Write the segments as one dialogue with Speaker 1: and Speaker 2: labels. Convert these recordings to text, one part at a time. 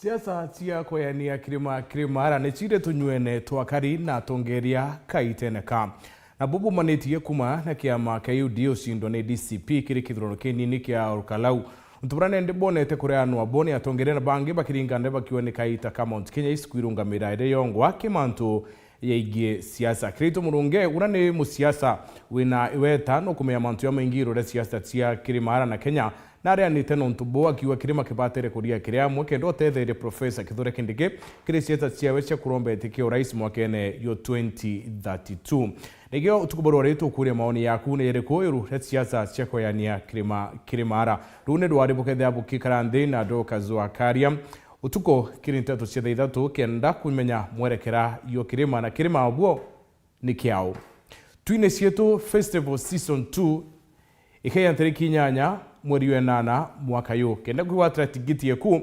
Speaker 1: Siasa cia kuyania kirima ni chire tunyuene twakari na tongeria kaiteneka na bubu manetie kuma na kiama KUD ucindo ni DCP kiri kithurano kinini kia Orkalau ntubrane ndibonete kureanwa aboni atongeria na bangi bakiringane bakiwa ni kaita ka Mount Kenya iskwirungamira ire yongwa kimantu yaigie siasa Krito Murunge urane musiasa wina iweta no kumenya mantu ya maingiro re siasa cia kirima na Kenya nare anite no ntubo akiwa kirima kibatere kuria kiria mweke ndo tethere Professor Kithure Kindiki kiri siasa cia wecha kurombete kio rais mwakene yo 2032 negio utukuboro retu kuria maoni yaku ne yereko iru siasa cia koyania kirima rune dwari bukethe abuki karande na do kazwa karia utuko kirinteto cia ithatu kenda kumenya mwerekera yo kirima na kirima obwo ni kiao twine cietu festival season 2 ikaya tariki 8 mweri wa 8 mwaka yo kenda kuwatra tigiti yaku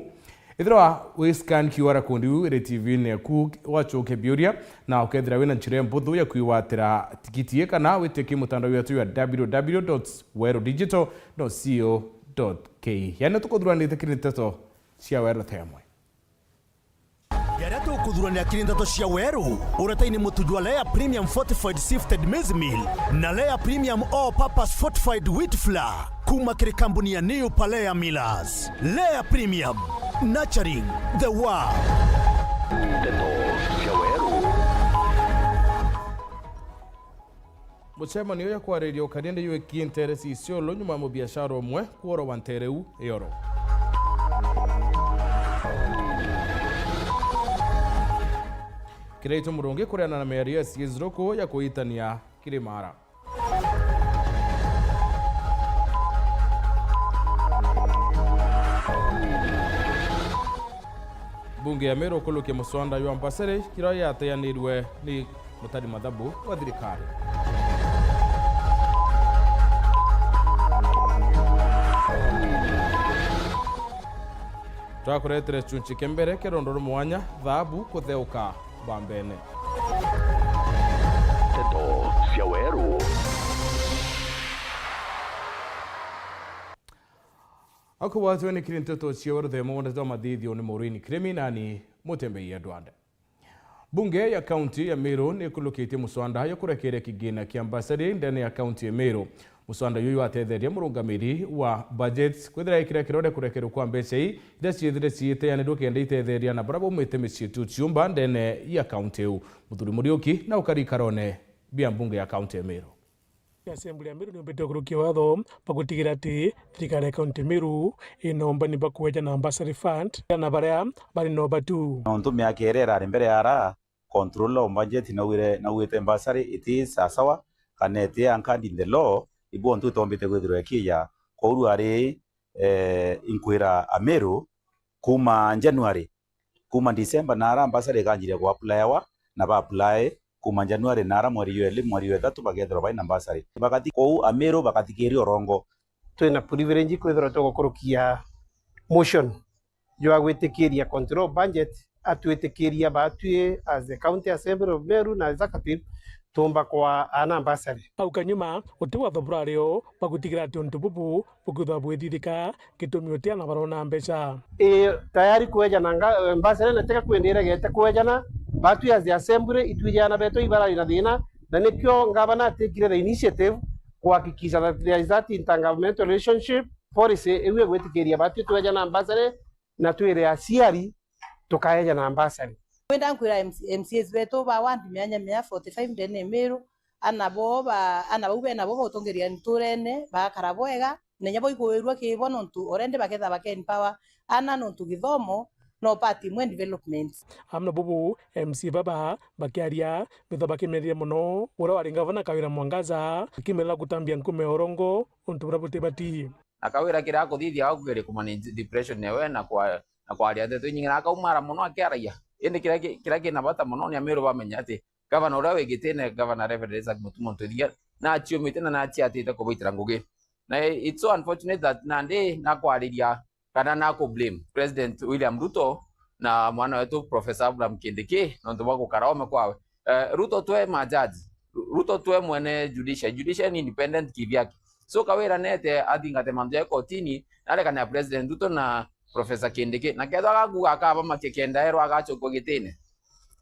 Speaker 1: ithira we scan QR code ire TV ne ku wachoke biuria na ukethira wina nchire mbuthu ya kuiwatira tigiti kana witeke mutandao wetu wa www.werodigital.co.ke yana tukodurani kirinteto cia wero temwe
Speaker 2: Yarato kudhurania kirinteto cia weru urataini mutujwa Lea Premium Fortified Sifted Maize Meal na Lea Premium All Purpose Fortified Wheat Flour kuma kiri kampuni ya New Palea Millers. Lea Premium, nurturing the world.
Speaker 1: Muchema niyo ya kwa radio kanende yue kiinteresi isiolo nyuma mu biashara omwe kuoro wantereu eyoro. Kirito Murungi kureana na mearia siezroko ya kuitania Kirimara. Bunge ya Meru kuluke muswanda yu ambasere kiraya atayanirwe ni Mutari Madhabu wa thirikari. Twakuretere chunchi kembere kerondoro mwanya dhahabu kutheuka bambene.
Speaker 3: Teto cia weru.
Speaker 1: Ako watu ni kirinteto cia weru themo wanda zwa madhidhio ni Maureen Kriminani Mutembei ya Dwanda. Bunge ya kaunti ya Meru ni kulukite muswanda ya kurekere kigina kiambasari ndani ya kaunti ya Meru. Muswanda yuyu atetheria murungamiri wa budgets kwithira ikira kirode kurekera kwa mbeca hii ndacithire ciite yani ndukende itetheria na barabo umite micitu ciumba ndene ya kaunti u Muthuri Muriuki na ukari karone bia bunge ya kaunti ya Meru.
Speaker 4: Assembly ya Meru niombete kurukia watho pakutigira ati thirikari ya kaunti Meru inomba ni bakweja na ambassador fund na baria bari nomba tu
Speaker 5: nontu miaka erera ari mbere ara control of budget na wite ambassador it is sawa kanete ankandi the law ibu ontu tombete gwithirwa kiya kouru ari inkwira Ameru kuma January kuma December nara ambassador kanjire kwa apply wa na ba apply kuma January nara mweri wa 3 bagethera bai ambassador bakati kou Ameru bakatikiri orongo
Speaker 6: twina privilege kwithirwa tugukurukia motion yo agwitikiria control budget atwitikiria batue as the county assembly of Meru na executive tumba kwa ana ambassador
Speaker 4: au kanyuma utiwa thobrario pakutigira ati ntububu bukutha bwithithika kitumi utia na barona mbeca
Speaker 6: tayari kueja na ambassador na teka kuendera gete kuejana batue as the assembly itwijana beto ibara ina thina na nikyo ngabana atikire the initiative kuhakikisha that there is that intergovernmental relationship policy ewe gwetikiria batue tuejana ambassador na tuire asiari tukaeja na ambassador
Speaker 7: Wenda nkwira MCS beto ba wandi myanya 45 ndene Meru anabo botongeria nturene bakara bwega nenya boigwirwa kibono ntu orende baketha baken power ana ntu githomo no party mwe development
Speaker 4: amna bubu MC baba bakiaria betho bakimeria muno ura wari ngavana Kawira Mwangaza kimela kutambia nkume orongo untu burabote bati
Speaker 8: akawira kira kuthithia wakugere kumanage depression newe na kwa aria ndeto nyinga akaumara muno akiaraia ende kira na bata muno ni Ameru bamenya ati governor ura wegitene governor Reverend Isaac Mutumo ntuthia na achiumite na achiatite kubaitira ngugi na it's so unfortunate that nande na kwariria kana na ko blame President William Ruto na mwana wetu Professor Abraham Kindiki nonto bako karaome kwawe Ruto twe majaji Ruto twe mwene judicial independent kivyake so Kawira nete athingate manzo ya kotini ale kana President Ruto na Professor Kindiki na ketho agakuga akaba makikenda ero agachokwo gitine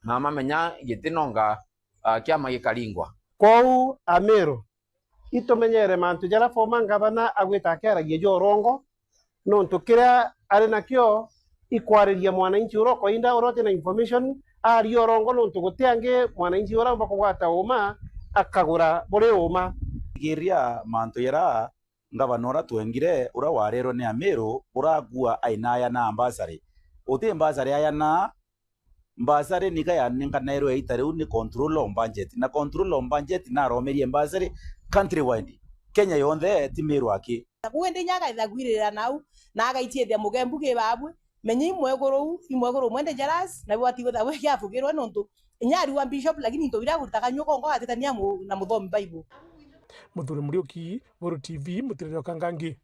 Speaker 8: na mamenya gitinonga kiama gikaringwa
Speaker 6: kou Amero itumenyere mantu jara former governor agwita akeragia jorongo nontu kiria ari nakio ikwariria mwananchi uroko inda urote na information ari orongo nontu gutiange mwananchi ura bakugwata uma akagura bure uma
Speaker 5: giria mantu yara ngavanora twengire ura warero ne Amero uragua ainaya na ambasari uti ambasari aya na ambasari nika ya ninka nairo itare ni control on budget na control on budget na romerie ambasari countrywide Kenya yonde timero aki
Speaker 7: kuende nyaga ithagwirira nau na agaitie thia mugembu gibabwe menyi imwegoro mwende jaras na bwati gotha we yafugirwa nontu inyari wa bishop lakini into bira gutaka nyoko ngo atetania na muthomi bible
Speaker 4: Muthuri Muriuki, Buru TV, Mutiriro Kangangi.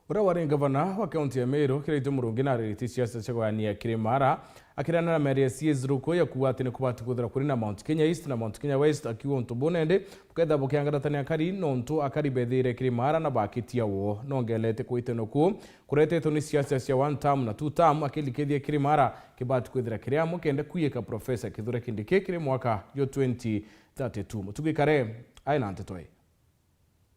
Speaker 1: Ura wari gavana wa kaunti ya Meru Kirito Murungi na rĩrĩti siasa cia kũgayania Kĩrĩmara akĩrana na meri ya CS Ruko ya kuwa atĩ nĩ kubati kuthira kuri na Mount Kenya East na Mount Kenya West akiwa untu bonende buketha bukiangaratania akari nontu akari bethire Kĩrĩmara na bakitia wo nongelete kuitenoku kuretetwo ni siasa cia one term na two term akilikithia Kĩrĩmara kibati kuthira kiriamo kende kuyeka Professor Kithure Kindiki kiri mwaka yo 2032 mutugikare aina ntetoi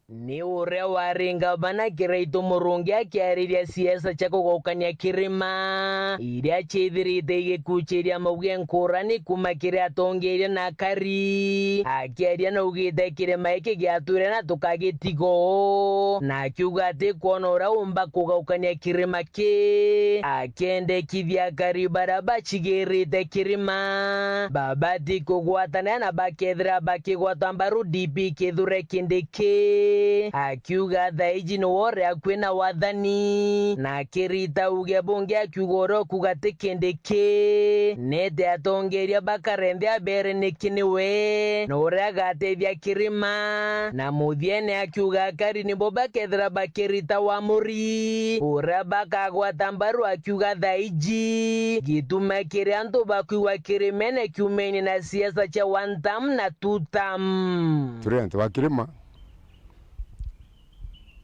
Speaker 9: ni uria waringa bana Kirito Murungi akiariria siasa cia kugukania Kĩrĩma iria chithirite gikuchiria mauge nkurani kuma kiria atongeria na akari akiaria na ugite Kĩrĩma iki giature na tukagitigo na akiuga ati kuona ura umba kugukania Kĩrĩma ki akendekithia akari baraba chigirite Kĩrĩma babati kugwatana na bakethira bakigwata mbaru DP Kithure Kindiki akiuga thaiji no wore akwena wathani na kirita uge bunge akiuga oro kugate Kindiki nete atongeria bakarende abere nikiniwe no ore agateithia Kĩrĩma na muthiene akiuga akari ni boba kethira bakirita wa muri ore bakagwata mbaru akiuga thaiji gituma kiria antu bakuwa Kĩrĩma kiumeni na siasa cha one term na two term
Speaker 10: turente wa Kĩrĩma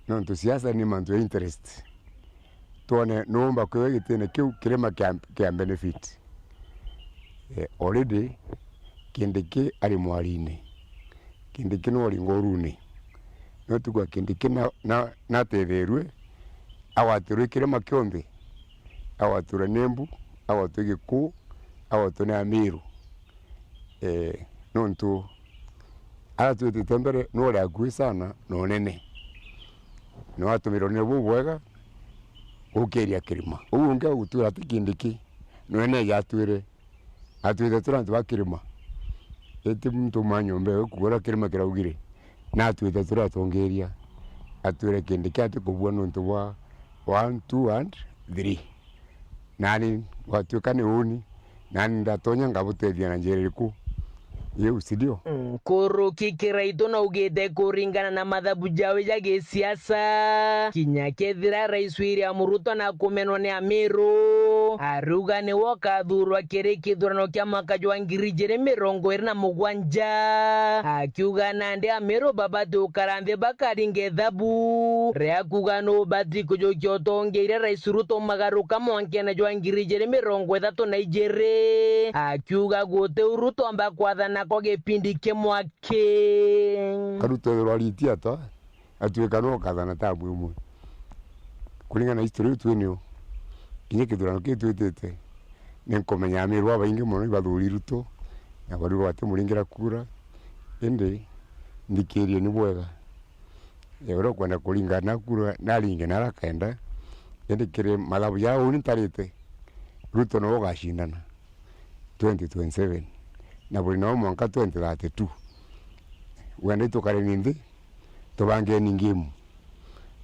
Speaker 10: no siasa ni mantu ya interest tuone nomba kwe gitene kiu Kĩrĩma kia benefit already Kindiki ari mwarine Kindiki no ri ngorune no tukwa Kindiki na tetherwe awaturwe Kĩrĩma kionde awatura Nembu awatu Gĩkũũ awatu na Meru nontu ala tutembere no ri agui sana no nene no atumiro ne bubwega ukeria Kĩrĩma unge utura Kindiki no ene yatwire atwire turantu ba Kĩrĩma eti mtu manyombe kugora Kĩrĩma kiraugire na atwire turatongeria atwire Kindiki atukubwa nontu wa 1 2 and 3 nani watwikane uni nani ndatonya ngabutethia na njeriku Yeu sidio
Speaker 9: Kuruki Kiraito na ugete kuringana na madhabu jawe ya gisiasa kinya kethira Rais William Ruto na kumenwa ni Amero aruga ni woka dhurwa kiri kithurano kia mwaka jwa 2027 akiuga nande Amero babati ukarambye bakari ngethabu rea kuga no bati kujokia utongeire Rais Ruto magaruka mwankena jwa 2032 akiuga gote Ruto amba kwathana kwa gipindi kimwake
Speaker 10: karuto rwari tiata atweka no kathana tabu umwe kulinga na history twinio kinye kithurano kitwitete ninkomenya Amero abaingi muno ibathuri Ruto na bari bate muringira kura ende ndikirie ni bwega yoro kwenda kulingana kura nalinge narakenda ende kire malabu yao ni tarite Ruto no gashindana 2027 na buri no mwaka 2032 wende tukare nindi tubange ningimu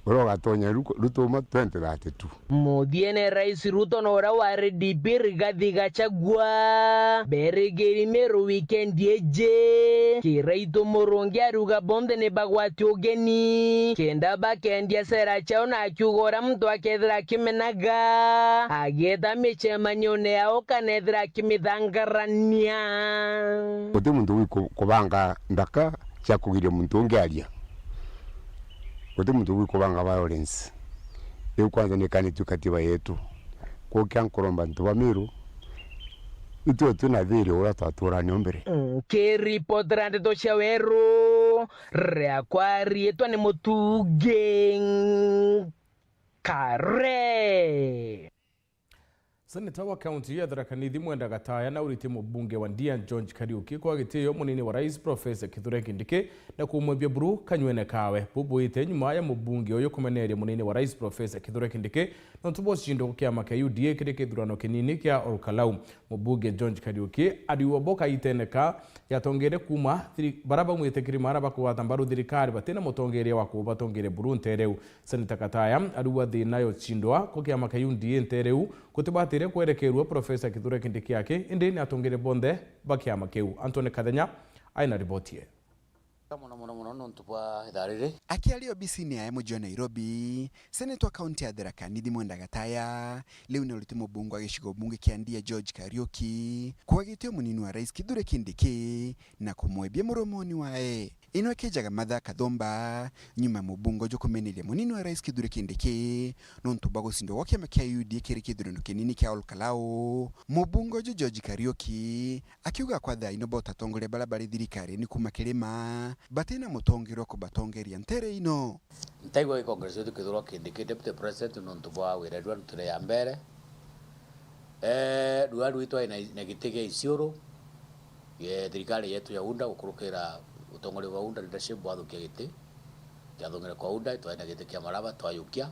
Speaker 10: oro gatonya Ruto ma 2032
Speaker 9: muthiene Rais Ruto no ora wa RDP Rigathi Gachagua berigeri Meru weekend eje Kirito Murungi aruga bonde ne bagwati ogeni kenda bakendia sera chao na akiugora mtu akethira kimenaga ageta michemanyo ne ao kanethira kimithangarania
Speaker 10: ote muntu wikubanga ndaka cha kugiria muntu ongearia ote muntu wikubanga violence Leo kwanza nikanitu katiba yetu. Kwa kyankoromba ntu wa Miru. Itu tunaviri ora tatura nyombere.
Speaker 9: Kiripotera ndeto cia Weru riakwa ni Mutuge Kare.
Speaker 1: Seneta wa kaunti ya Tharaka Nithi Mwenda Gataya na urite mubunge wa Ndia George Kariuki kwa gitio munini wa rais Professor Kithure Kindiki na kumwebia buru kanywene kawe bubuite nyuma ya mubunge uyu kumeneria munini wa rais Professor Kithure Kindiki na tubo cindo kiama kia UDA kiri kithurano kinini kia Olkalau. Mubunge George Kariuki adiwoboka iteneka yatongere kuma baraba mwitekiri maraba kuwata mbaru thirikari batena mutongeria wa kubatongere buru ntereu. Seneta Gataya aduwa thina yo chindwa ko kiama kia UDA ntereu kutibatire kwerekerwa Professor Kithure Kindiki yake indi ni atongere bonde bakiama kiu. Antone Kathenya aina ribotie.
Speaker 11: Akiario bisini ya mji wa Nairobi, Seneta wa kaunti ya Tharaka Nithi Mwenda Gataya leo ni ulitimo bunge wa gishigo bunge kia Ndia George Kariuki kwa gitio munini wa rais Kithure Kindiki na kumwebia muromoni wae. Inwekejaga Martha Kathomba nyuma mubungo jo kumeneria munini wa rais Kithure Kindiki nontu bago sindo wake makia UDA kiri kithurano kinini kia Olkalau. Mubungo jo George Kariuki akiuga kwa tha ino bota tongole barabara thirikari ni kuma kirima batena mutongero ko batongeria ntere ino.
Speaker 12: Ntaiwa Congress yetu Kithure Kindiki deputy president nontu bwa wira dwa tule ya mbere dwa rwitwa ina gitege Isiolo ye thirikari yetu ya unda gukurukira utongole wa unda leadership wa thukia giti ya thongere kwa unda twaenda giti kia maraba twayukia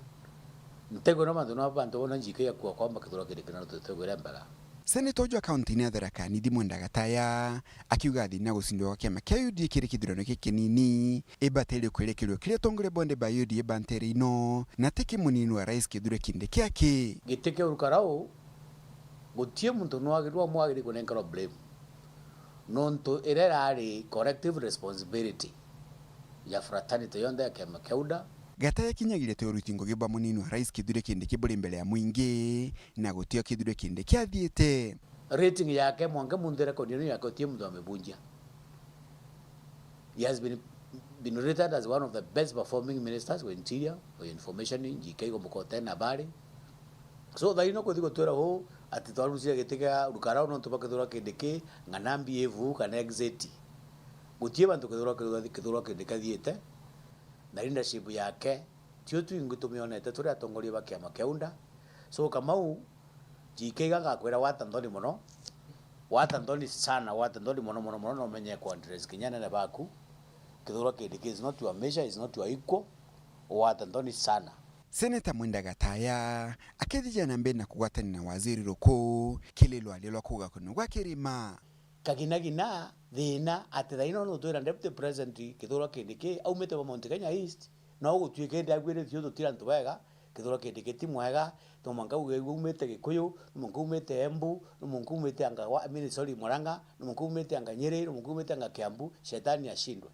Speaker 12: ntego na mandu na bantu bona njike ya kwa kwamba Kithure Kindiki na tutego mbega.
Speaker 11: Seneta wa kaunti ya Tharaka Nithi Mwenda Gataya akiuga thina gucindwa kwa kiama kia UDA kiri kithurano kinini ibatere kwerekerwo kiria tongore bonde ba UDA bantere ino na tiki munini wa rais Kithure Kindiki yake
Speaker 12: giti kia Olkalau gutie muntu no agirwa mwagiri kunenkero blame nonto irerari collective responsibility ya fraternity yonde ya kiama kia UDA.
Speaker 11: Gataya kinyagire te urutingo giba munini wa rais Kithure Kindiki buri mbele ya mwingi na gutio Kithure Kindiki athiete
Speaker 12: rating yake mwange mundere kondino yake tie mtu amebunja. He has been rated as one of the best performing ministers for interior or information GK go mukote na bari. So thaino ko digo twera ho ati twarucia gitega Olkalau no tuba Kithure Kindiki nganambi evu kana exit gutie bantu Kithure Kindiki athiete na leadership yake tio tu ingutumionete turi atongoria ba kiama kia unda. So Kamau GK gagakwira watandoni muno watandoni sana watandoni muno no menye kwa Andres Kinyana na baku Kithure Kindiki is not your measure, is not your equal watandoni sana.
Speaker 11: Seneta Mwenda Gataya akethija na mbena kugwatani na waziri Roko kilelo alelo kuga kuno gwa kirima
Speaker 12: kaginagina thina ati thaino no twira deputy president Kithure Kindiki aumete wa Mount Kenya East no gutuike ndagwire thio tutira ntu wega Kithure Kindiki ti mwega to manga umete Gikuyu mungu umete Embu mungu umete anga wa sorry Muranga mungu umete anga Nyeri mungu umete anga Kiambu shetani ashindwe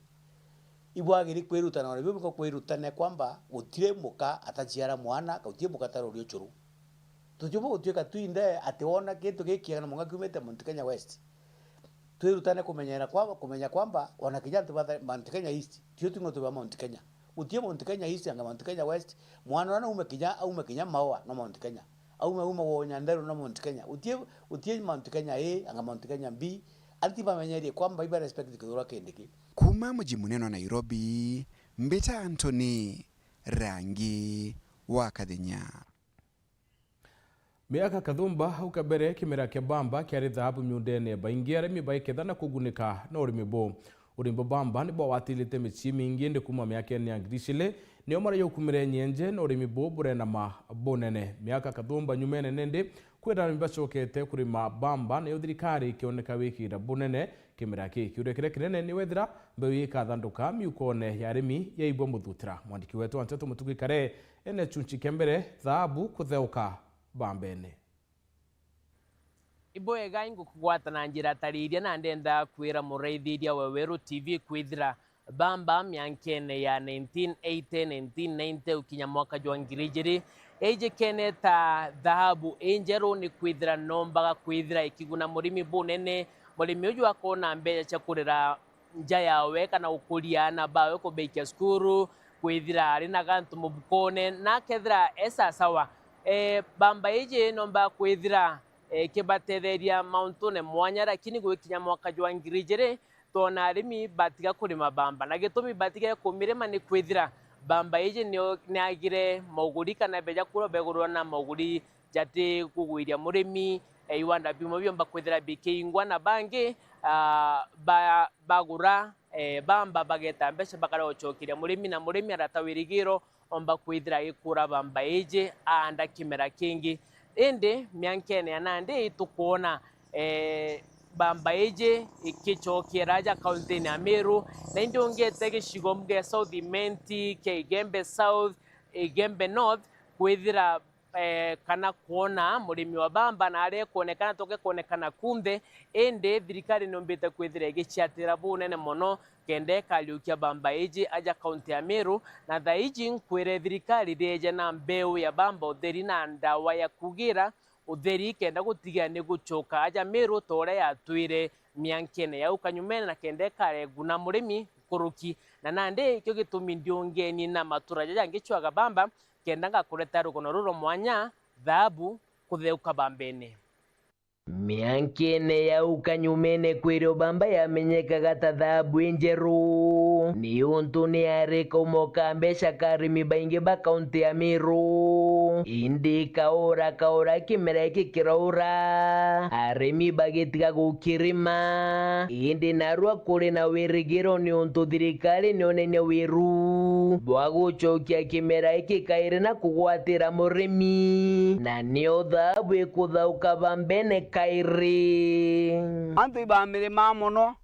Speaker 12: ibwagiri kwiruta na rebe ko kwirutane kwamba gutire muka atajiara mwana gutire muka tarori ochuru tujubo gutuika tuinde ati wona kintu gikiana munga kumete Mount Kenya West twirutane kumenya kwamba wanakijana tubata Mount Kenya East tio tungo tuba Mount Kenya utie Mount Kenya East anga Mount Kenya West mwana na umekija mawa na Mount Kenya au wonya ndero na Mount Kenya utie Mount Kenya A anga Mount Kenya B antiba menyerie kwamba iba respect Kithure Kindiki.
Speaker 11: Kuma mji munene wa Nairobi Mbita Anthony Rangi wa Kathenya.
Speaker 1: Miaka Kathumba hau kabere kimera kia bamba kiari dhahabu miundene baingi arimi baiketha na kugunika na urimi bo. Urimbo bamba ni bo watilite michi mingi ndi kuma miaka ni angirishile ni omara yokumire nyenje na urimi bo burena mabonene. Miaka Kathumba nyumene nende kwera mbachokete kurima bamba na yothirikari kioneka wikira bonene kimera kiurekere kinene ni wethira mbewi ikathanduka miukone ya arimi ya ibwa muthutira. Mwandiki wetu Anteto Mutugi Kare ene chunchi kembere dhahabu kutheuka bambene.
Speaker 9: Iboega ingo kugwata na njira tariria na ndenda kwira muraithiria wa Weru TV kwithira bamba miankene ya 1980 1990 ukinya mwaka jwa ngirijiri eje kene ta dhahabu enjero ni kwithira nombaga kwithira ikiguna murimi bunene murimi uju akona mbeya cha kurira nja yawe kana ukuria na bawe ko beikia skuru kwithira ari na gantu mubukone na kethira esa sawa bamba ije nomba kwithira kibatetheria mauntune mwanya lakini gwikinya mwaka jwa ngirijere tona arimi batiga kurima bamba na gitumi batiga kumirima ni kwithira bamba ije ni agire moguri kana beja kuro begurwa na moguri jati kugwiria murimi iwanda bimo byomba kwithira bikingwa na bangi bagura bamba bageta mbese bakara ochokiria murimi na murimi aratawirigiro omba kwithira ikura bamba ije anda kimera kingi ende miankene anande itukuona bamba ije ikichokeraja kaunti ya Meru na ndio ngete gishigo mge South Imenti ke Igembe South Igembe North kwithira kana kuona murimi wa bamba na are kuonekana toke kuonekana kunde ende thirikari nombete kwithira igichiatira bunene mono kende kaliukia bamba iji aja kaunti ya Meru na thaiji nkwire thirikari reje na mbeu ya bamba utheri na ndawa ya kugira utheri kenda gutigia ni guchoka aja Meru tore yatwire miankene ya ukanyumene na kende kare guna murimi kuruki na nande kyo gitumi ndio ngeni na matura jaja ngichwaga bamba kenda ngakureta rugono ruro mwanya dhahabu kutheuka bambene miankene ya ukanyumene kwiro bamba yamenyekaga ta dhahabu enjeru ni untu ni areka umoka mbesha karimi baingi ba kaunti ya Meru indi kaora kimera iki kiraura arimi bagetiga gukirima indi narua kuri na wirigiro ni untu thirikari ni onene wiru bwaguchokia kimera iki kaire na kugwatira murimi na nio dhahabu ikuthauka bambene kairi
Speaker 13: antu ibamire mamono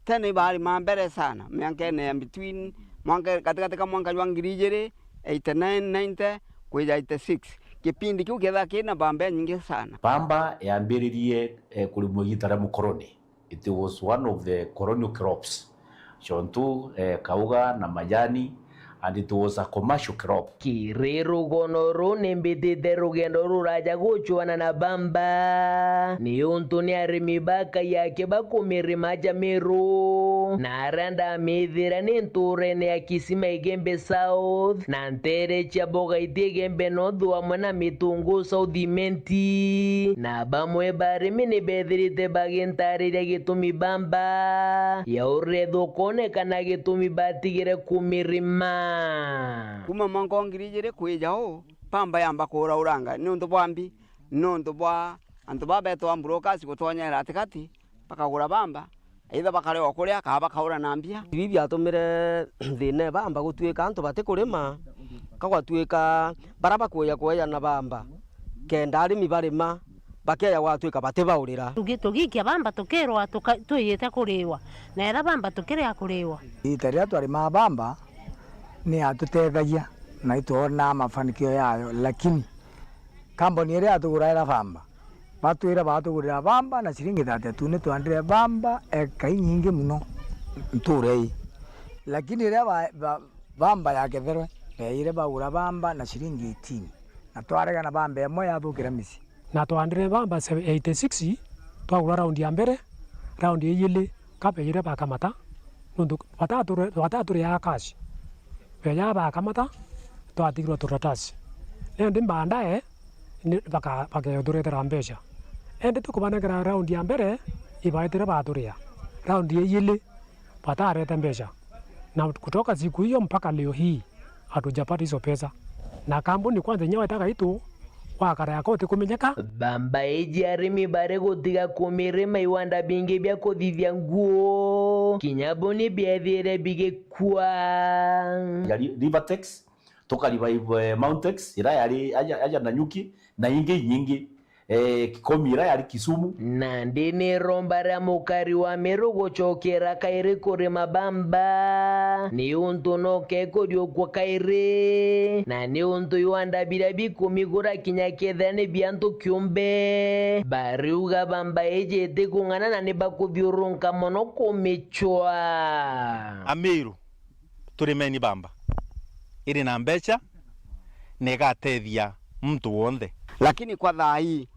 Speaker 13: tena ibari mambere sana miankene ya between mwaka katika mwaka wa ngirijere 89 90 kwija 86 kipindi kiu ketha kina bamba nyingi sana
Speaker 14: bamba yambiririe kulimwo gitara mukoroni. It was one of the colonial crops shontu kauga na majani and it was a commercial crop.
Speaker 9: Kiriru gonoru nimbitite rugendo ruraja guchuana na bamba ni untu ni arimi baka yake bakumirima ja Meru na aranda mithira ni nturene ya Kisima Igembe South na ntere cha boga iti Igembe North wamwe na Mitungu South Imenti na bamwe barimi ni bethirite bagintariria gitumi bamba ya uretho konekana gitumi batigire kumirima
Speaker 13: kuma mango ngirijere kwijao pamba yamba kura uranga nundu bwambi nundu bwa antu babeto ambrokas gutonyera atikati bakagura bamba either bakare okuria ka bakaura nambia
Speaker 15: ibi byatumire thine bamba gutwika antu batikurima kagwatwika baraba kuya na bamba kenda arimi barima bakeya gwatwika batibaurira
Speaker 16: tugikia bamba tukirwa tuyite kuriwa na era bamba tukiria kuriwa
Speaker 17: itaria twarima bamba ni atutethagia na ituona mafanikio yayo lakini kamboni ire atuguraira bamba batwira batugurira bamba na ciringi 33 ni twandire bamba ekai nyingi muno nturei lakini ire bamba yaketherwe beire bagura bamba na ciringi 18 na twarega na bamba emwe yathukira misi
Speaker 4: na twandire bamba 86 twagura raundi ya mbere raundi yili kabeire bakamata nundu watatu ya kashi beja bakamata twatigirwa turatasi ndi mbandae bakayothuretera mbesha endi tukubanegera raundi ya mbere ibaitire baturia raundi yili batarete mbesha na kutoka siku hiyo mpaka leo hii hatujapata hizo pesa na kampuni kwanza nyewe taka itu wakara yako tikumenyeka
Speaker 9: bamba iji arimi bare gutiga kumirima iwanda bingi bya kuthithia nguo kinyaboni byethire bigikua
Speaker 14: Rivertex tukaliba Mountex ira yari aja na nyuki na ingi nyingi kikomira yari Kisumu
Speaker 9: na ndini rombara mukari wa Meru guchokera kairi kuri mabamba ni untu no keko dio kwa kairi na ni untu iwanda bila bikumigura kinyakethani byantu kiumbe bariuga bamba eje tekungana na ni bakuthiurunka mono kumichwa
Speaker 18: Ameru turimeni bamba iri na mbecha negatethia mtu wonde
Speaker 13: lakini kwa thai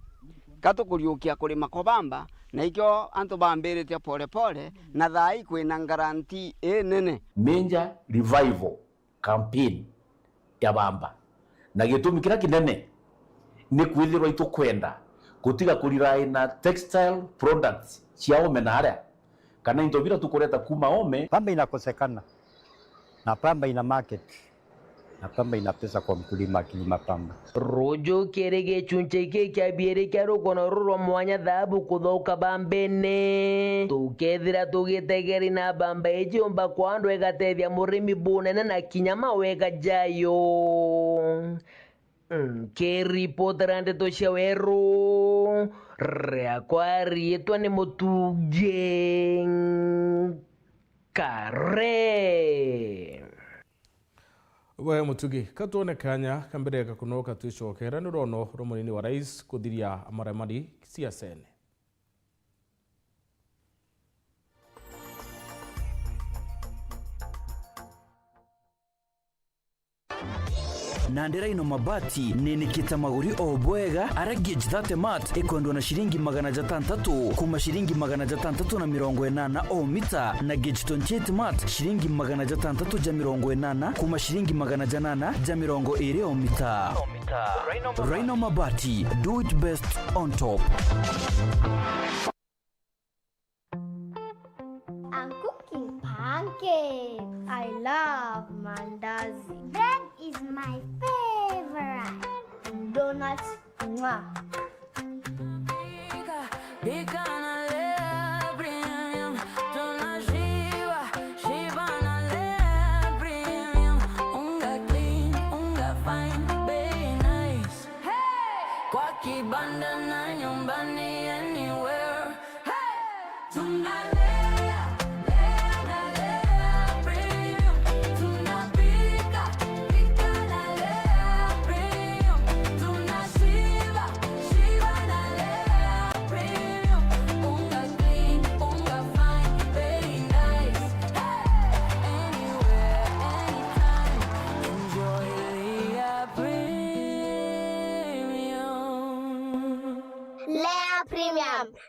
Speaker 13: katukuriukia kurima kwa bamba na ikyo antu bambirite pole pole na thai kwina garanti nene
Speaker 14: major revival campaign ya bamba na gitumi kira kinene ni kwithirwa itukwenda gutiga kurirai na textile products cia omenare kana into vira tukureta kuma ome.
Speaker 19: Pamba inakosekana na pamba ina market na pamba ina pesa kwa mkulima akilima pamba.
Speaker 9: Rojo kerege chunche ke kyabiere kyaro kono ruro mwanya dhabu kuthoka bambene tukethira tugitegeri na bamba ejiomba kwando egatethia murimi bunene na kinyama wega jayo keripotera ndeto cia weru rea rietwa ni Mutuje Kare
Speaker 1: we Mutugi katone kanya kambere gakunoka twicokera ni rono romunini wa rais kuthiria amaremari siasene
Speaker 20: Nandera Mabati nenikita maguri obwega arageje 30 mat ekondwa na shilingi 600 kuma shilingi 680 o mita na gauge 28 mat shilingi 680 kuma shilingi 820 o mita. Rhino Mabati, do it best on top.
Speaker 21: I'm cooking pancakes. I love mandazi. Bread is my favorite. Donuts, mwah.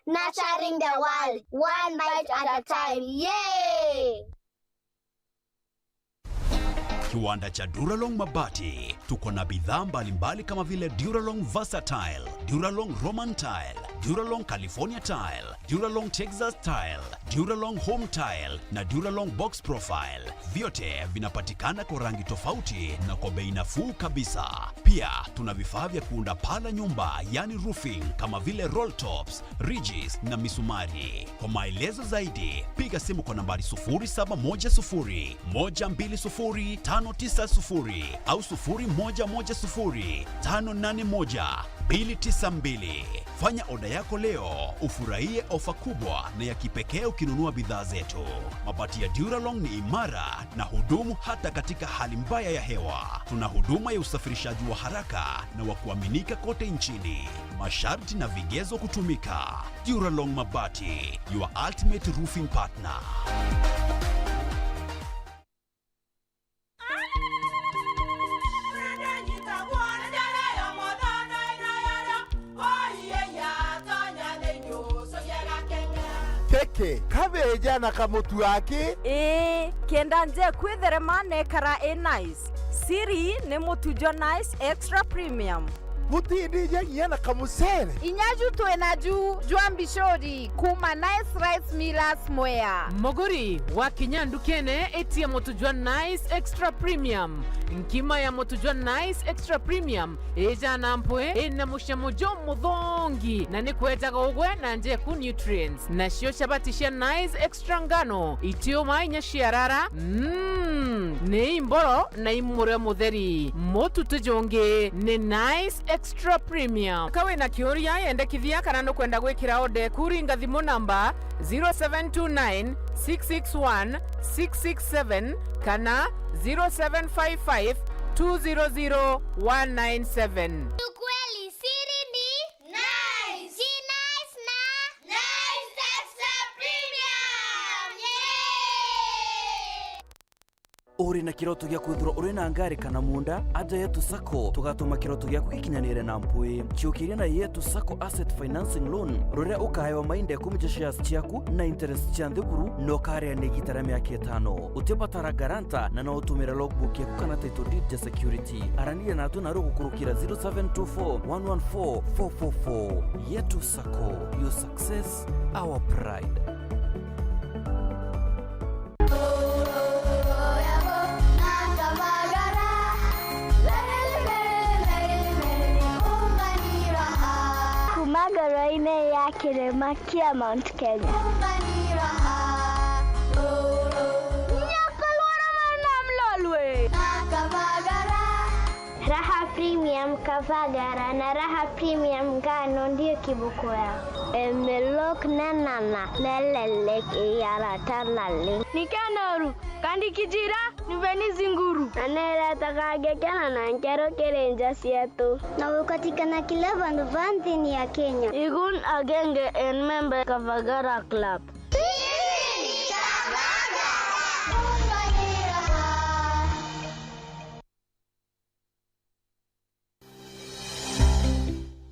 Speaker 21: Nurturing the world, one bite at a time. Yay!
Speaker 22: Kiwanda cha Duralong Mabati tuko na bidhaa mbalimbali kama vile Duralong Versatile, Duralong Roman Tile, Duralong California Tile, Duralong Texas Tile, Duralong Home Tile na Duralong Box Profile. Vyote vinapatikana kwa rangi tofauti na kwa bei nafuu kabisa. Pia tuna vifaa vya kuunda paa la nyumba yani roofing kama vile roll tops, ridges na misumari. Kwa maelezo zaidi piga simu kwa nambari 0710 120 590 au 0110 581 292. Fanya oda yako leo ufurahie ofa kubwa na ya kipekee ukinunua bidhaa zetu. Mabati ya Duralong ni imara na hudumu hata katika hali mbaya ya hewa. Tuna huduma ya usafirishaji wa haraka na wa kuaminika kote nchini. Masharti na vigezo kutumika. Duralong Mabati, your ultimate roofing partner.
Speaker 23: Teke kabeja na kamutu yake
Speaker 24: kenda nje kwitherema nekara nice siri ni Mutuje Nice Extra Premium
Speaker 23: mutindi ya na kamusere
Speaker 24: inyaju twena jua mbishori kuma Nice Rice Millers Mwea
Speaker 25: Mogori wa kinyandu kene etia Mutuje Nice Extra Premium nkima ya Mutuje Nice Extra Premium eja nampwe ena mushamujo muthongi na nikwetaga ugwe na nje ku nutrients na shio shabatisha Nice Extra ngano itio mainya shiarara ne imboro na imure mutheri Mutuje jonge ne Nice Extra Premium kawe na kiuria yende kithia kana no kwenda gwikira ode kuringa thimu namba 0729 661 667 kana 0755 200 197.
Speaker 21: Ukweli siri ni Nice. Ji Nice na Nice Extra Premium. Yay!
Speaker 20: uri na kiroto gya kwithura uri na ngari kana munda aja yetu sako tugatuma kiroto gya kugikinyanire na mpui chiukiria na yetu sako asset financing loan rore ukahewa mainde kumija shares chiaku na interest cha nthiguru no kare ne gitara miaka 5 utipatara garanta na no utumira logbook yaku kana title deed ya security arania na tu na rugukurukira 0724114444 yetu sako, your success our pride.
Speaker 21: Magaraine ya Kirema kia Mount Kenya. Raha Premium Kavagara na Raha Premium Ngano ndio kibuko yao. Emelok na nana lelelek yara talale. Nikanoru kandi kijira niveni zinguru. Anela takage kana na nkero kerenja sietu. Na ukatika na kila bandu vanti ya Kenya. Igun agenge en member Kavagara Club.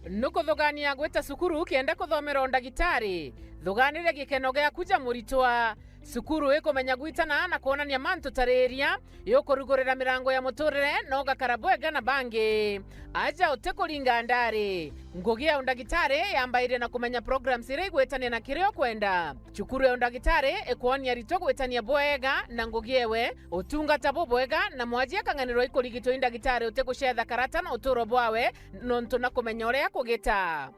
Speaker 25: Nuko thogania gweta sukuru kienda kuthomera undagitari thuganire gikeno gya kuja muritwa sukuru ikomenya gwitana na kuonania mantu tareria yokurugurira mirango ya muturire no gakarabwega na bangi aja utekuringa ndari ngugi ya undagitari yambaire na kumenya programs ire gwetania na kirio kwenda cukuru ya undagitari ikuonia rito gwetania bwega na ngugi ewe utungata bwega na mwajia kanganiro ikurigito indagitari utekuchetha karata na uturo bwawe nontu na kumenya uria kugita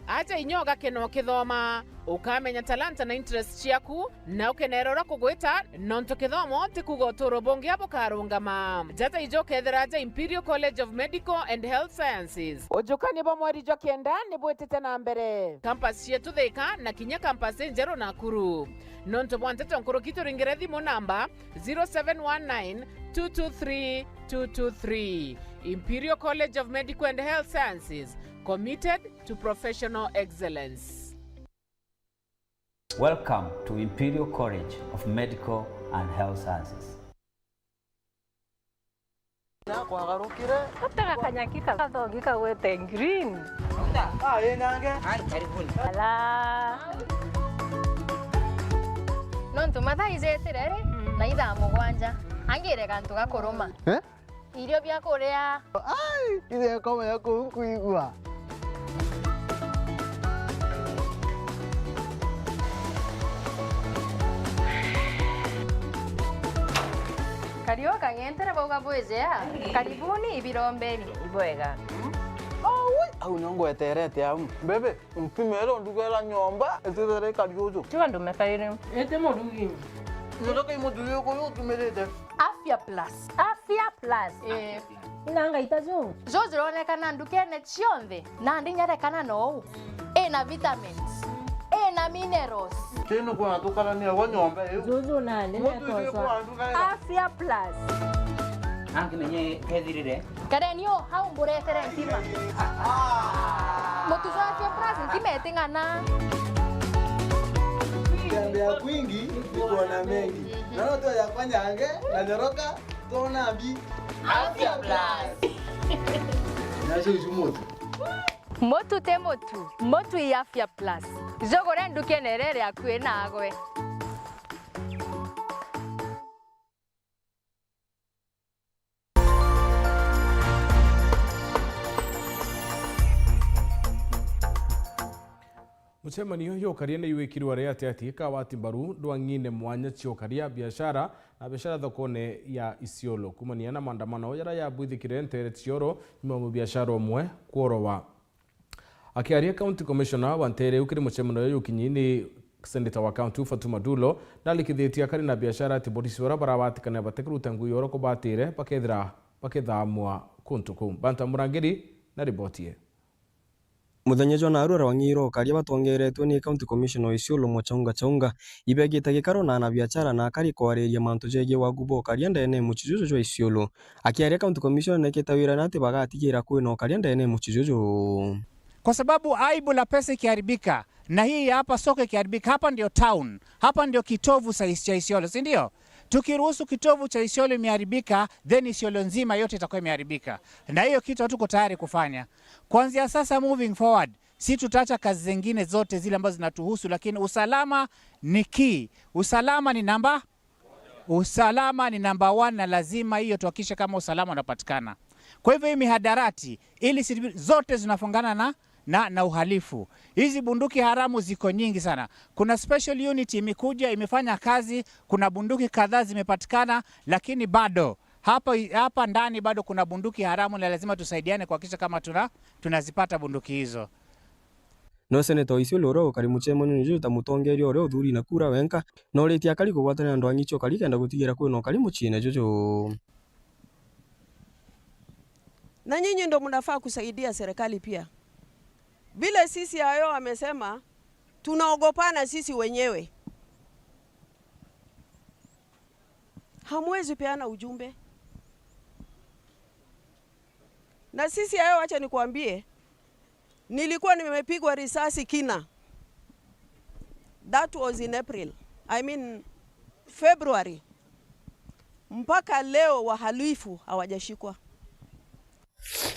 Speaker 25: aja inyoga keno kithoma ukamenya talanta na interest ciaku na ukenerora kugwita nontu kithomo tikuga uturo bongi abo karungama jata ijoke theraja Imperial College of Medical and Health Sciences ujukani bo mweri jo kenda ni bwetete na mbere campus yetu Thika na kinya campus Njero Nakuru nontu bwantete nkuru kitu ringire thimu namba 0719223223 Imperial College of Medical and Health Sciences, committed to professional excellence.
Speaker 2: Welcome to Imperial College of Medical and Health Sciences.
Speaker 3: Kutaka kanyakika kathogika wete green. Ala.
Speaker 5: Nontu matha izeterere na itha mugwanja angire kantu gakuruma. Irio bya kuria.
Speaker 23: Ai, ile kama yako kuigua.
Speaker 5: Karioka ngentere boga bwezea. Karibuni ibirombeni ibwega.
Speaker 23: Au nyongo eterete au. Bebe, mpimero ndugela nyomba, etere kariozo.
Speaker 5: Tuwa ndo mekarire.
Speaker 23: Ete modugi. Ndoka imodugi ko yo tumelete.
Speaker 5: Afya Plus. Afya Plus.
Speaker 3: Inanga itazo.
Speaker 5: Zozo ronekana ndukene chionde. Na ndinyareka no. Na vitamins. Na minerals.
Speaker 23: Teno kwa tukala ni wa nyomba yo.
Speaker 3: Zozo nane na tozo. Afya Plus.
Speaker 6: Anki menye kedhirire.
Speaker 5: Karenio haumburetere ntima. Motuzo Afya Plus ntima etingana.
Speaker 23: Tembea kwingi kuona mengi. Naona tu ya kwanyange na nyoroka tona bi
Speaker 5: Afya Plus.
Speaker 23: Nasho jumoto.
Speaker 5: Motu te motu. Motu ya Afya Plus. Zogore ndukenerere akwe nagwe.
Speaker 1: Mucemanio yokaria na iwikirwo aria atiatika wati mbaru ndwang'ine mwanya ciokaria biashara na biashara thokone ya Isiolo kumania na maandamano yara ya bwithikire ntere cioro nyuma mu biashara omwe kworowa akiaria county commissioner wa Ntere ukiri mucemanio yukinyini senator wa county Fatuma Dulo nalikithitia kari na biashara ati polisi wara barabatikana batekiruta ngui yoro ko batire bakethamwa kuntu kum banta murangiri na ribotie
Speaker 8: Muthenya jwa narura wangiro karia batongeretwe ni county commissioner Isiolo Chaunga ibegite gikaro na biashara na kari kwareria mantu jege wa gubo karia ndene muchijujo jwa Isiolo akiaria county commissioner neketawira nati bagatigira kwino karia ndene muchijujo
Speaker 26: kwa sababu aibu la pesa ikiharibika na hii hapa soko ikiharibika hapa ndio town hapa ndio kitovu cha Isiolo si ndio Tukiruhusu kitovu cha Isiolo imeharibika, then Isiolo nzima yote itakuwa imeharibika. Na hiyo kitu hatuko tayari kufanya. Kuanzia sasa moving forward, si tutaacha kazi zingine zote zile ambazo zinatuhusu, lakini usalama ni key. Usalama ni namba 1 na lazima hiyo tuhakikishe kama usalama unapatikana. Kwa hivyo hii mihadarati ili zote zinafungana na uhalifu. Hizi bunduki haramu ziko nyingi sana. Kuna special unit imekuja imefanya kazi, kuna bunduki kadhaa zimepatikana, lakini bado hapa ndani bado kuna bunduki haramu na lazima tusaidiane kuhakikisha kama tunazipata bunduki hizo.
Speaker 8: No Senator Isiolo ro kari muchemo ni juta mutongerio ro thuri na kura wenka no reti akari kugwatana ndo angicho kari kenda gutigira kwino kari muchine jojo.
Speaker 7: Na nyinyi ndo mnafaa kusaidia serikali pia. Vile sisi hayo amesema tunaogopana sisi wenyewe. Hamwezi peana ujumbe. Na sisi hayo acha nikuambie, nilikuwa nimepigwa risasi Kina. That was in April. February. Mpaka leo wahalifu hawajashikwa.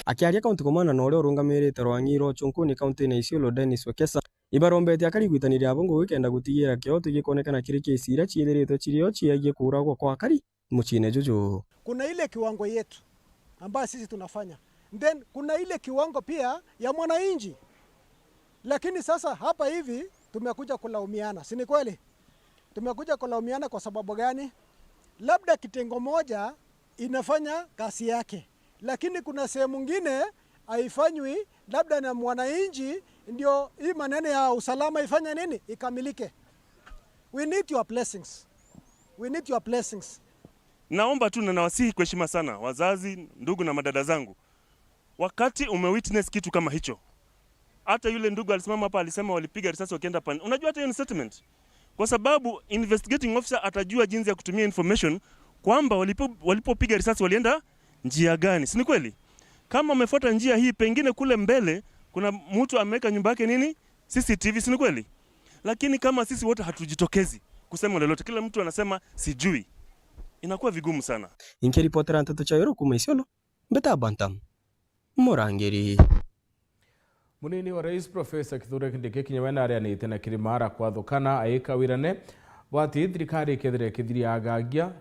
Speaker 8: Akiaria kaunti komana no ore urungamirite Rwang'iro Chunkuni kaunti na Isiolo Dennis Wekesa ibarombete akari gwitanira abongo wikenda gutigira kioto gikonekana kiri kisira chiithiritwe chirio chiagie kuragwa kwa akari muchine jojo.
Speaker 10: Kuna ile kiwango yetu ambayo sisi tunafanya, then kuna ile kiwango pia ya mwananchi. Lakini sasa hapa hivi tumekuja kulaumiana, si ni kweli? Tumekuja kulaumiana kwa sababu gani? Labda kitengo moja inafanya kazi yake, lakini kuna sehemu nyingine haifanywi, labda na mwananchi ndio hii maneno ya usalama ifanye nini? Ikamilike. We need your blessings. We need your blessings.
Speaker 11: Naomba tu na nawasihi kwa heshima sana wazazi, ndugu na madada zangu. Wakati umewitness kitu kama hicho. Hata yule ndugu alisimama hapa alisema walipiga risasi wakienda pani. Unajua hata hiyo ni settlement. Kwa sababu investigating officer atajua jinsi ya kutumia information kwamba walipopiga risasi walienda njia gani. Si ni kweli? Kama umefuata njia hii pengine kule mbele kuna mtu ameweka nyumba yake nini? CCTV, si ni kweli? Lakini kama sisi wote hatujitokezi kusema lolote, kila mtu anasema sijui, inakuwa vigumu sana.
Speaker 8: Inkiripotera Ntato Chairo kuma Isiolo, Mbeta Bantam, Murangiri.
Speaker 1: Munini wa Rais Profesa Kithure Kindiki Kinyamena areanite na kirimara kwathukana aika wirane wati thirikari kethire kithiria agagia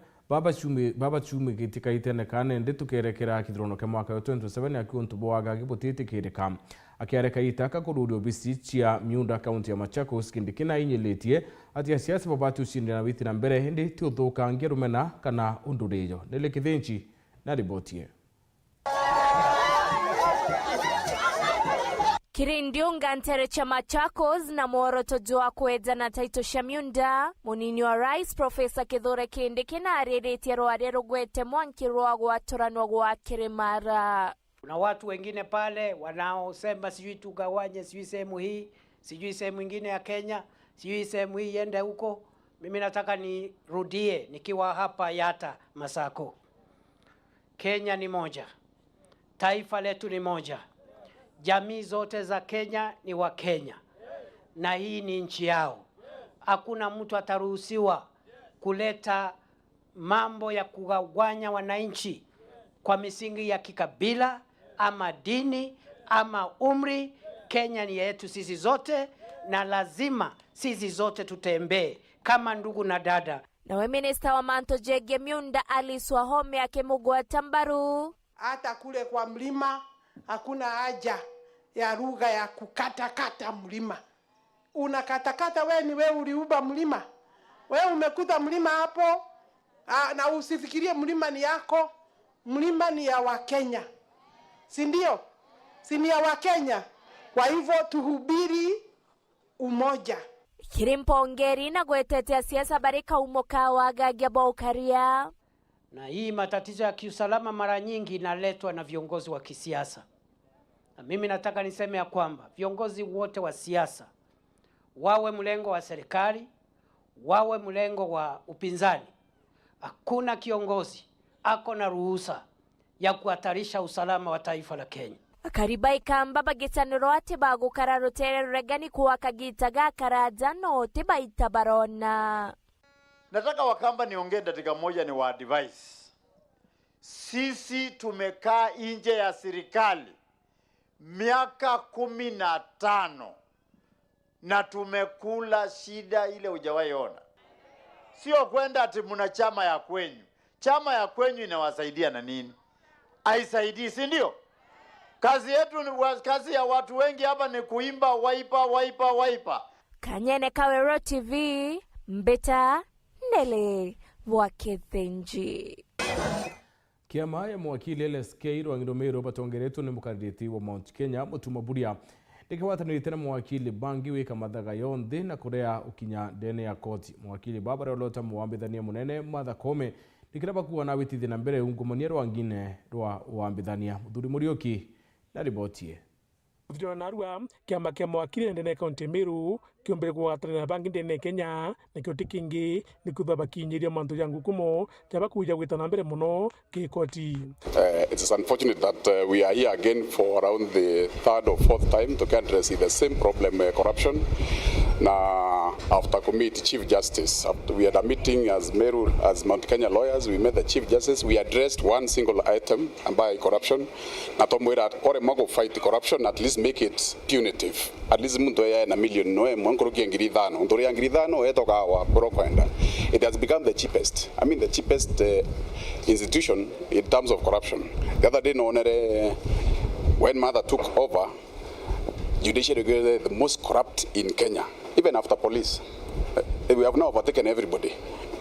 Speaker 1: baba chumi gitika itene kane nditukerekera kithirono ke mwaka 2027 akiuntubo wagagi butitikirika akiareka itaka kurudio bisi chia miunda kaunti ya Machakos. Kindiki na inyilitie ati siasa babatu ushindana witi na mbere hindi tiuthukangia rumena kana undurijo nile kithinchi na ribotie.
Speaker 12: Kirindiunga ntere cha Machakos na mworoto jua kweza na taito shamiunda. Munini wa Rais Profesa Kithure Kindiki na arereti ya roarero gwete mwankirwa guatoranwa gwa kirimara.
Speaker 15: Kuna watu wengine pale wanaosema sijui tugawanye, sijui sehemu hii, sijui sehemu nyingine ya Kenya, sijui sehemu hii yende huko. Mimi nataka nirudie nikiwa hapa Yata Masako. Kenya ni moja. Taifa letu ni moja. Jamii zote za Kenya ni wa Kenya. Na hii ni nchi yao. Hakuna mtu ataruhusiwa kuleta mambo ya kugawanya wananchi kwa misingi ya kikabila ama dini ama umri. Kenya ni yetu sisi zote na lazima sisi zote tutembee kama ndugu na dada.
Speaker 12: Nawe Minister wa Manto Jege Miunda Alice Wahome akimugwa tambaru.
Speaker 16: Hata kule kwa mlima hakuna haja ya lugha ya kukata mlima. Unakatakata wewe ni wewe uliuba mlima. Wewe umekuta mlima hapo na usifikirie mlima ni yako. Mlima ni ya Wakenya. Si ndio? Si ni ya Wakenya. Kwa hivyo tuhubiri umoja.
Speaker 12: Kirimpongeri na gwetetea siasa barika umoka wagagia baukaria.
Speaker 15: Na hii matatizo ya kiusalama mara nyingi inaletwa na viongozi wa kisiasa. Na mimi nataka niseme ya kwamba viongozi wote wa siasa, wawe mlengo wa serikali, wawe mlengo wa upinzani, hakuna kiongozi ako na ruhusa ya kuhatarisha usalama wa taifa la Kenya.
Speaker 12: Karibai kamba bagitaniro ati bagukara rutere regani kuwa kagita gakaraja no tibaita barona.
Speaker 4: Nataka Wakamba niongee dakika moja ni wa advice. Sisi tumekaa nje ya serikali miaka 15 na tumekula shida ile hujawahi ona. Sio kwenda ati mna chama ya kwenyu. Chama ya kwenyu inawasaidia na nini? Haisaidii, si ndio? Kazi yetu ni kazi ya watu wengi hapa ni kuimba waipa.
Speaker 12: Kanyene Kawero TV, Mbeta Nele Wakethenji.
Speaker 1: Kiama ya mwakili LSK Rwangidomero batongeretu ni mukaririeti wa Mount Kenya Mutumaburia ndikiwatanirite na mwakili Bangi wika mathaga yonthe na kurea ukinya ndene ya koti. Mwakili Barbara Olota muambithania munene Martha Koome ndikiraba kuwa na witithi na mbere ungumania rwangine rwa uambithania. Muthuri Muriuki na ribotie.
Speaker 13: Muthuri Narua kiama kia mwakili ndene kaunti Meru kiombere kuwatanira Bangi ndene Kenya na kio tikingi ni kuthaba kinyiria mantu ya ngukumo jaba kuja gwitana mbere muno kikoti.
Speaker 14: It is unfortunate that we are here again for around the third or fourth time to address the same problem, corruption. Now, after committee Chief Justice, we had a meeting as Meru, as Mount Kenya lawyers, we met the Chief Justice, we addressed one single item by corruption. Na tomwera ore mago fight corruption, at least make it punitive. At least muntu ya na million no mwankoroki ngiri 5. Ntori ya ngiri 5 etoka wa brokwenda. It has become the cheapest. I mean the cheapest institution in terms of corruption. The other day, when Martha took over, judiciary was the most corrupt in Kenya, even after police. We have now overtaken everybody.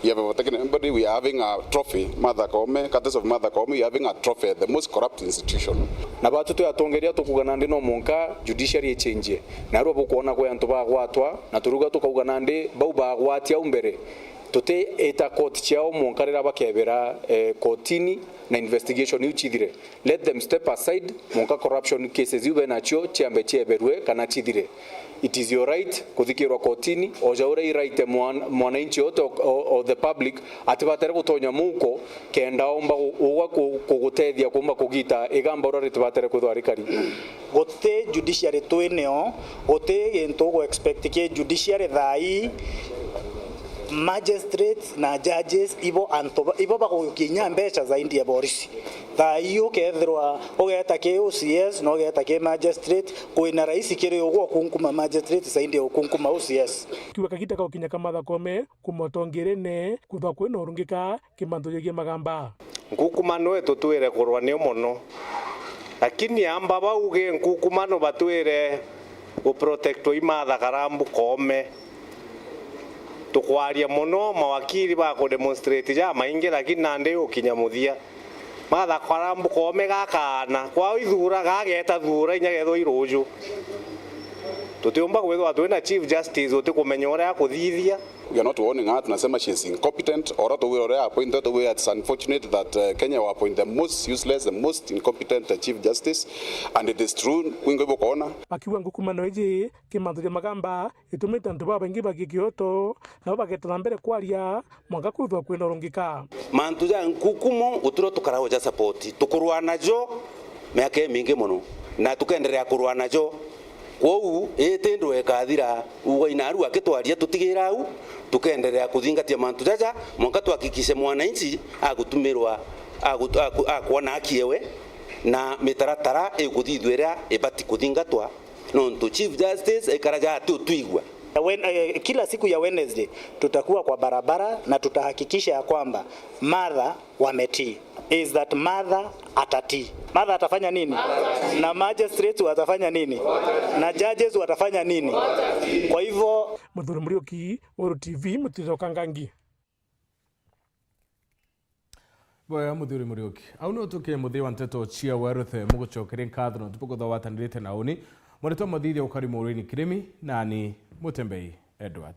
Speaker 14: We have overtaken everybody. We are having a trophy, Martha Koome, Curtis of Martha Koome, we are having a trophy, the most corrupt institution.
Speaker 17: Na batu tu atongeria tukugana ndino monka judiciary change. Na robo kuona kwa antu bagwatwa na turuga tukauga nande bau bagwatia umbere. Tote eta court chao monkarera bakebera kotini na investigation yuchidire. Let them step aside monka corruption cases yube nacho chiambe cheberwe kana chidire. It is your right kuthikirwa kotini ojaure right mwananchi yote or the public atibatere gutonya muko kenda omba uwa kugutethia kumba kugita igamba urari tibatere kuthwarikari
Speaker 18: gote judiciary tweneo gote gento go expect ke judiciary thai magistrates na judges ibo bagukinya mbeca zaidi ya borisi thaio kethirwa ogeta ke OCS no ogeta ke magistrate kuina rais kire ugo kunkuma magistrate zaidi ya kunkuma OCS
Speaker 13: kiwa kakita ka ukinya Martha Koome kumotongerene kutha kwina urungika kimanto yegie magamba
Speaker 17: nkukumano wetu twire kurwa ni muno lakini amba bauge nkukumano batwire go protect Martha Karambu Koome tukwaria muno mawakili ba ko demonstrate ja maingi lakini nande ukinya muthia Martha Karambu Koome gakana kwa ithura gageta thura inyagethwo iruju tutiomba gwethwa twina Chief Justice utikumenya uria kuthithia.
Speaker 14: We are not warning her, tunasema she is incompetent or to we are appointed the way. It's unfortunate that Kenya will appoint the most useless, the most incompetent Chief Justice, and it is true wingo bokona
Speaker 13: akiwa ngukumano iji kimanthia magamba itumite antu babangi bagikioto na bagetana mbere kwaria mwanga kuthwa kwina rungika
Speaker 17: mantu ja ngukumo uturo tukaraho ja support tukurwana jo miaka mingi muno na tukenderea kurwana jo kwou etendo ekathira ugo inaru akitwaria tutigira au tukenderea kuthingatia mantu jaja mwanga tuhakikishe mwananchi agutumirwa akuona akiewe na mitaratara ekuthithwera ebati kuthingatwa nonto Chief Justice ekaraja tuigwa.
Speaker 18: Kila siku ya Wednesday tutakuwa kwa barabara na tutahakikisha ya kwamba Martha wametii. Is that Martha atatii. Martha atafanya nini? Na magistrates watafanya nini? Na judges watafanya nini? Kwa hivyo
Speaker 13: Muthuri Muriuki, Oro TV, Mutiro Kangangi.
Speaker 1: Boya Muthuri Muriuki. Auno tuke muthi wa nteto chia weruthe muguchokere nkathno tupuko thawatanirite nauni. Mwanitwa mathithi ukari murini kirimi nani Mutembei Edward.